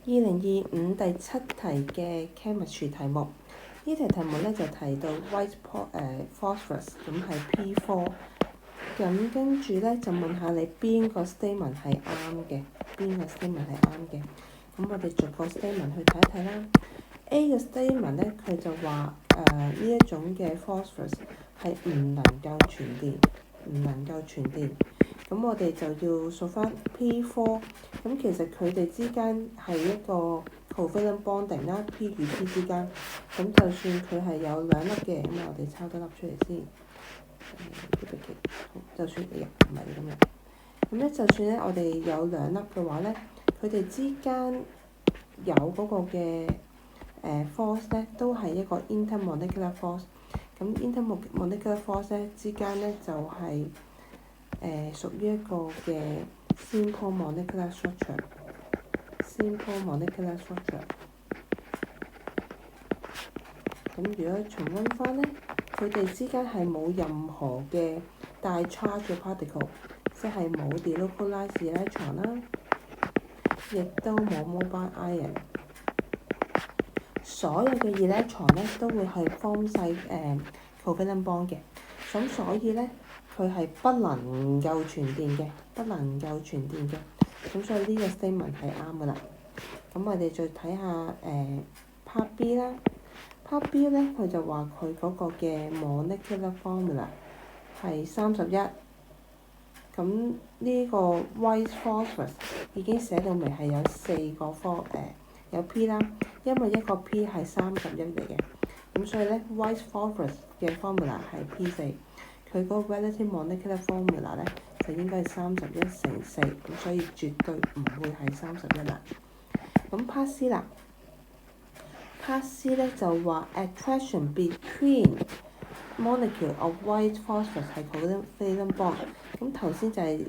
2025第7題嘅 chemistry 題目，呢題題目咧就提到 white phosphorus， 咁係 P4， 咁跟住咧就問下你邊個 statement 係啱嘅，咁我哋逐個 statement 去睇一睇啦。A 嘅 statement 咧，佢就話呢一種嘅 phosphorus 係唔能夠傳電，咁我哋就要數翻 P4， 咁其實佢哋之間係一個 covalent bonding 啦 ，P 與 P 之間，咁就算佢係有兩粒嘅，咁我哋抄多粒出嚟先，就算唔係咁樣，咁咧就算咧我哋有兩粒嘅話咧，佢哋之間有嗰個嘅force 咧都係一個 intermolecular force， 咁 intermolecular force 咧之間咧就係屬於一個嘅 simple molecular structure。咁如果重溫翻咧，佢哋之間係冇任何嘅帶 charge 嘅 particle， 即係冇 delocalized electron 啦，亦都冇 mobile ion。所有嘅 electron 咧都會係 form 曬covalent bond 嘅，咁所以咧佢係不能夠傳電嘅，咁所以呢個 statement 係啱噶啦。咁我哋再睇下part B 啦。part B 咧佢就話佢嗰個嘅 molecular formula 係31。咁呢個 white phosphorus 已經寫到明係有4個有 P 啦，因為一個 P 係31嚟嘅，咁所以咧 white phosphorus 嘅 formula 係 P4， 佢嗰個 relative molecular formula 咧就應該係31乘4，咁所以絕對唔會係31啦。咁 part C 啦 ，part C 咧就話 attraction between molecule of white phosphorus 係 covalent bond。咁頭先就係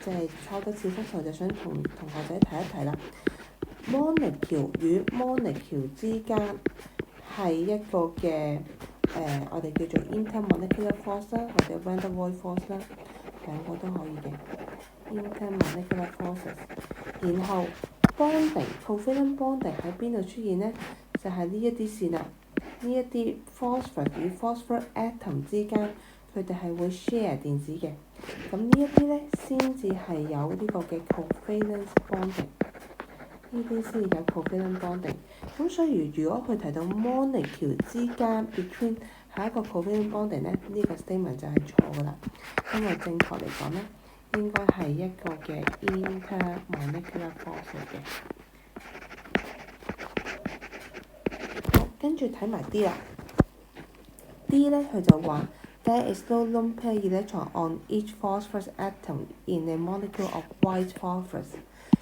即係抄多次復習，就想同學仔提一提啦。molecule 與 molecule 之間係一個嘅我哋叫做 intermolecular force 啦，或者 van der Waals force 啦，兩個都可以嘅 intermolecular forces。然後 covalent bonding 喺邊度出現呢？就係呢一啲線啦，呢一啲 phosphorus 與 phosphorus atom 之間，佢哋係會 share 電子嘅。咁呢一啲咧先至係有呢個嘅 covalent bonding。呢啲先有 covalent bonding， 咁所以如果佢提到 molecule 之間 between 係一個 covalent bonding 咧，呢個 statement 就係錯噶啦，因為正確嚟講咧，應該係一個嘅 intermolecular force 嚟嘅。好，跟住睇埋 D 啦。D 咧佢就話 there is no lone pair electron on each phosphorus atom in a molecule of white phosphorus。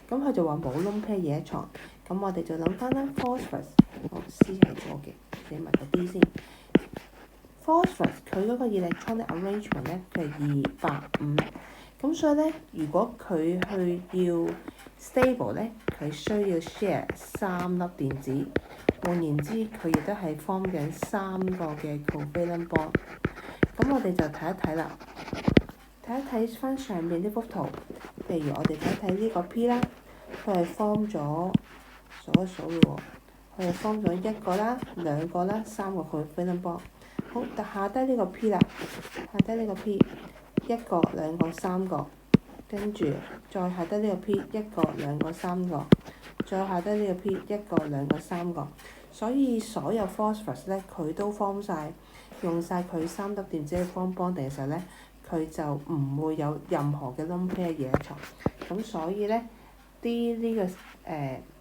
咁佢就話冇 lone pair electron，咁我哋就諗翻啦 phosphorus， C 係錯嘅，寫埋個 D 先。phosphorus 佢嗰個 electronic arrangement 咧，佢係285，咁所以咧，如果佢去要 stable 咧，佢需要 share 3粒電子，換言之，佢亦都係 form 緊3個嘅 covalent bond。咁我哋就睇一睇啦，睇一睇翻上面呢幅圖。譬如我哋睇呢個 P 啦，佢係 form 咗數一數嘅喎，佢係 form 咗1個啦、2個啦、3個 covalent bond。好，但下低呢個 P 啦，下低呢個 P 1個、2個、3個，跟住再下低呢個 P 1個、2個、3個，再下低呢個 P 1個、2個、3個，所以所有 phosphorus 咧佢都 form 曬，用曬佢3粒電子去 form bonding嘅時候咧，佢就唔會有任何嘅 lone pair electron。咁所以咧 D 呢個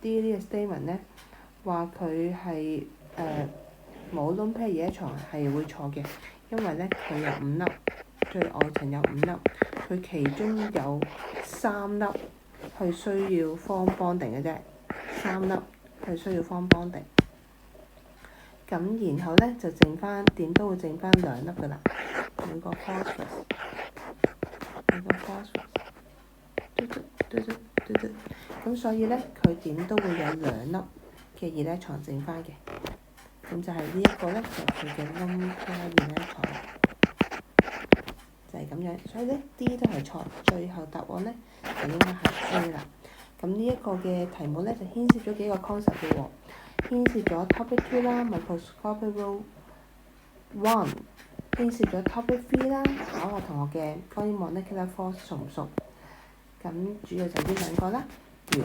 statement 咧話佢係冇 lone pair electron係會錯嘅，因為咧佢有5粒，最外層有5粒，佢其中有3粒係需要 form bonding 嘅啫，3粒係需要 form bonding。咁然後咧就剩翻點都會剩翻2粒噶啦，每個 phosphorus，咁所以咧佢點都會有2粒嘅 electron剩翻嘅，咁就係呢一個咧就係佢嘅 lone pair electron，就係咁樣，所以咧 D 都係錯，最後答案咧就應該係 A 啦。咁呢一個嘅題目咧就牽涉咗幾個 concept 嘅喎，牽涉咗 topic 2啦 microscopic role 1，牽涉咗 topic 3啦，考下同學嘅關於 molecular force 熟唔熟？咁主要就呢兩個啦，完。